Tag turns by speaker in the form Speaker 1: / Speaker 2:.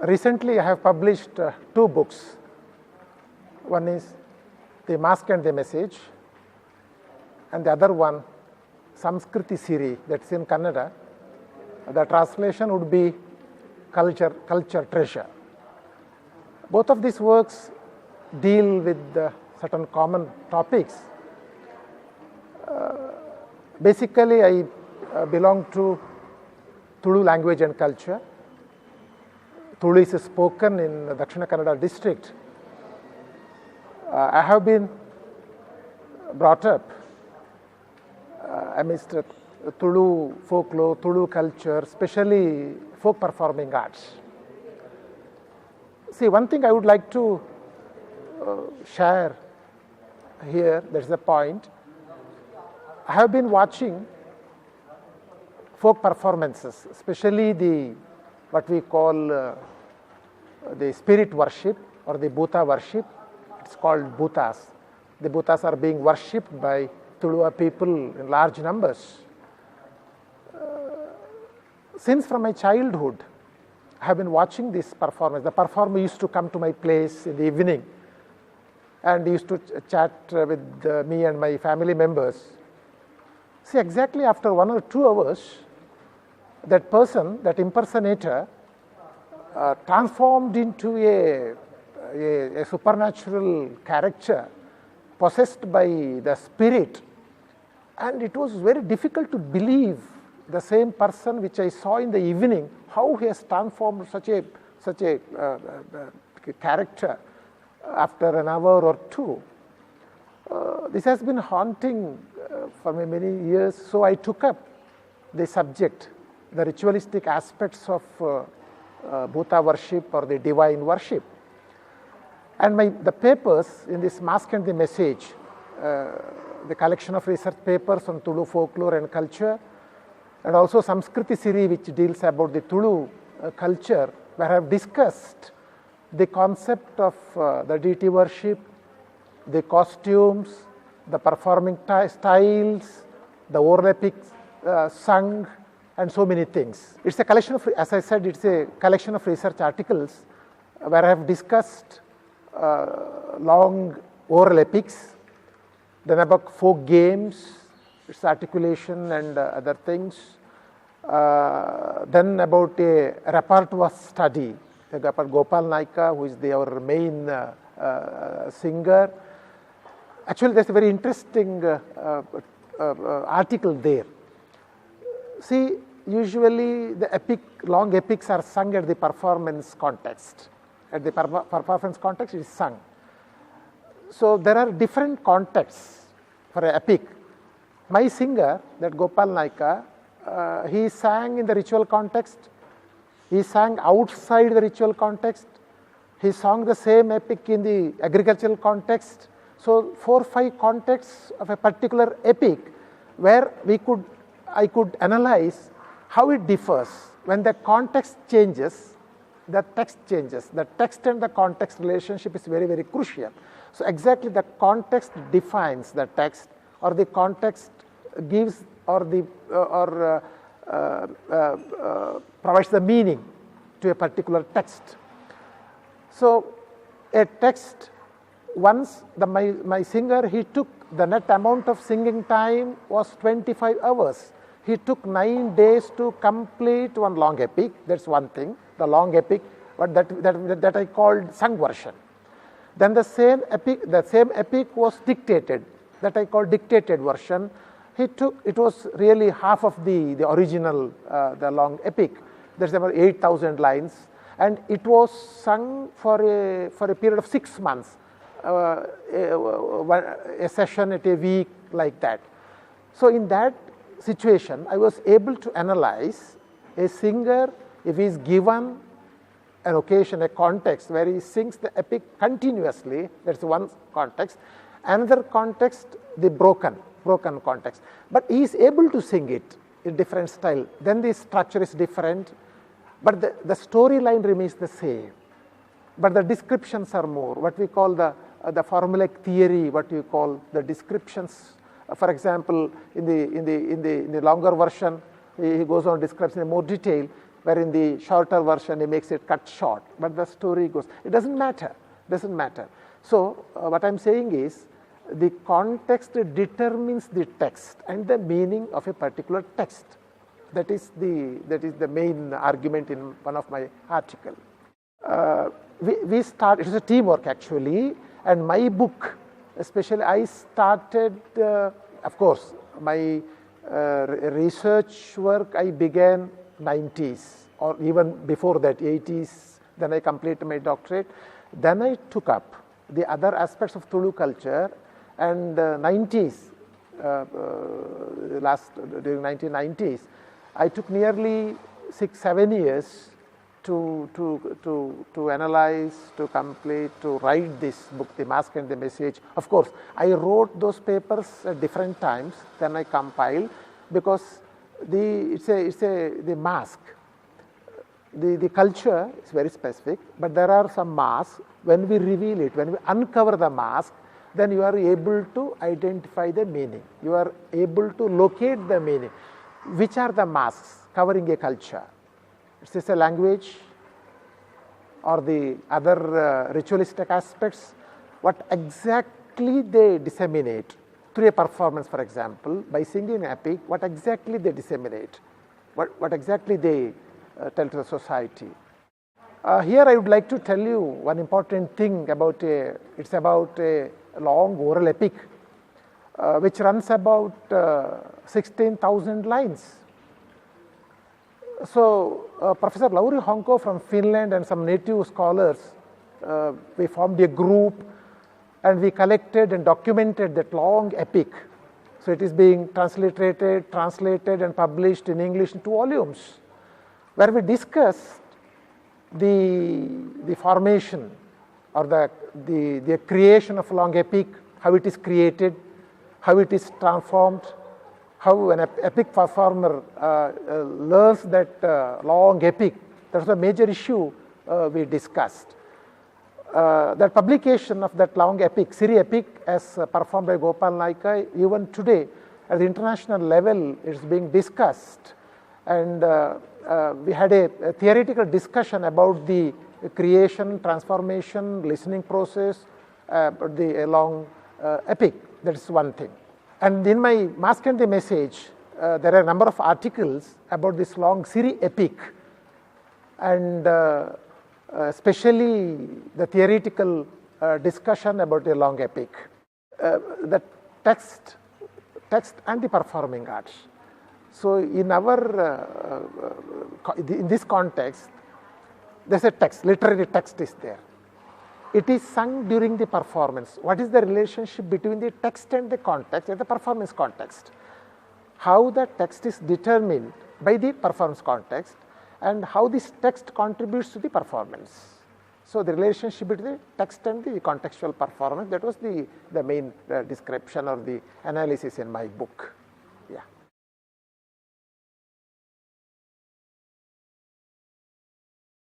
Speaker 1: Recently, I have published two books. One is The Mask and the Message, and the other one, Samskriti Siri, that's in Kannada. The translation would be Culture Treasure. Both of these works deal with certain common topics. Basically, I belong to Tulu language and culture. Tulu is spoken in the Dakshina Kannada district. I have been brought up amidst Tulu folklore, Tulu culture, especially folk performing arts. See, one thing I would like to share here, that's the point. I have been watching folk performances, especially what we call the spirit worship or the Bhuta worship. It's called Bhutas. The Bhutas are being worshipped by Tuluva people in large numbers. Since from my childhood, I have been watching this performance. The performer used to come to my place in the evening and used to chat with me and my family members. See, exactly after 1 or 2 hours, that person, that impersonator, transformed into a supernatural character possessed by the spirit, and it was very difficult to believe the same person which I saw in the evening, how he has transformed such a character after an hour or two. This has been haunting for me many years, so I took up the subject, the ritualistic aspects of Bhuta worship or the divine worship. And the papers in this Mask and the Message, the collection of research papers on Tulu folklore and culture, and also Samskriti Siri, which deals about the Tulu culture, where I have discussed the concept of the deity worship, the costumes, the performing styles, the oral epics sung, and so many things. It's a collection of, as I said, it's a collection of research articles where I have discussed long oral epics, then about folk games, its articulation and other things, then about a repertoire study, about Gopal Naika, who is our main singer. Actually, there's a very interesting article there. See, usually the long epics are sung at the performance context. At the performance context, it is sung. So there are different contexts for an epic. My singer, that Gopal Naika, he sang in the ritual context. He sang outside the ritual context. He sang the same epic in the agricultural context. So 4 or 5 contexts of a particular epic where I could analyze how it differs. When the context changes, the text changes. The text and the context relationship is very, very crucial. So exactly the context defines the text, or the context gives provides the meaning to a particular text. So a text, once my singer, he took the net amount of singing time was 25 hours. He took 9 days to complete one long epic. That's one thing, the long epic, but that I called sung version. Then the same epic was dictated, that I called dictated version. It was really half of the original, the long epic. There's about 8,000 lines, and it was sung for a period of 6 months, a session at a week, like that. So in that situation, I was able to analyze a singer, if he is given an occasion, a context where he sings the epic continuously, that's one context. Another context, the broken context. But he is able to sing it in different style. Then the structure is different, but the storyline remains the same. But the descriptions are more, what we call the formulaic theory, what you call the descriptions. For example, in the longer version, he goes on describes in more detail. where in the shorter version he makes it cut short, but the story goes. It doesn't matter, doesn't matter. So what I'm saying is, the context determines the text and the meaning of a particular text. That is the main argument in one of my articles. We start, it is a teamwork actually, and my book, especially I started, of course, my research work I began 90s or even before that 80s, then I completed my doctorate. Then I took up the other aspects of Tulu culture, and 90s, during 1990s, I took nearly 6-7 years to analyze, to complete, to write this book, The Mask and the Message. Of course, I wrote those papers at different times, then I compiled, because the mask, the culture is very specific, but there are some masks. When we reveal it, when we uncover the mask, then you are able to identify the meaning. You are able to locate the meaning. Which are the masks covering a culture? Is this a language or the other ritualistic aspects? What exactly they disseminate through a performance, for example, by singing an epic, what exactly they disseminate, what exactly they tell to the society. Here I would like to tell you one important thing about it's about a long oral epic which runs about 16,000 lines. So Professor Lauri Honko from Finland and some native scholars, we formed a group and we collected and documented that long epic. So it is being translated and published in English in 2 volumes, where we discussed the formation or the creation of long epic, how it is created, how it is transformed, how an epic performer learns that long epic. That's a major issue we discussed. That publication of that long epic, Siri epic, as performed by Gopal Naika, even today at the international level it is being discussed. And we had a theoretical discussion about the creation, transformation, listening process, the long epic. That is one thing. And in my Mask and the Message, there are a number of articles about this long Siri epic, and especially the theoretical discussion about a long epic. The text and the performing arts. So in our, in this context, there's a text, literary text is there. It is sung during the performance. What is the relationship between the text and the context and the performance context? How the text is determined by the performance context and how this text contributes to the performance. So the relationship between the text and the contextual performance, that was the main description or the analysis in my book.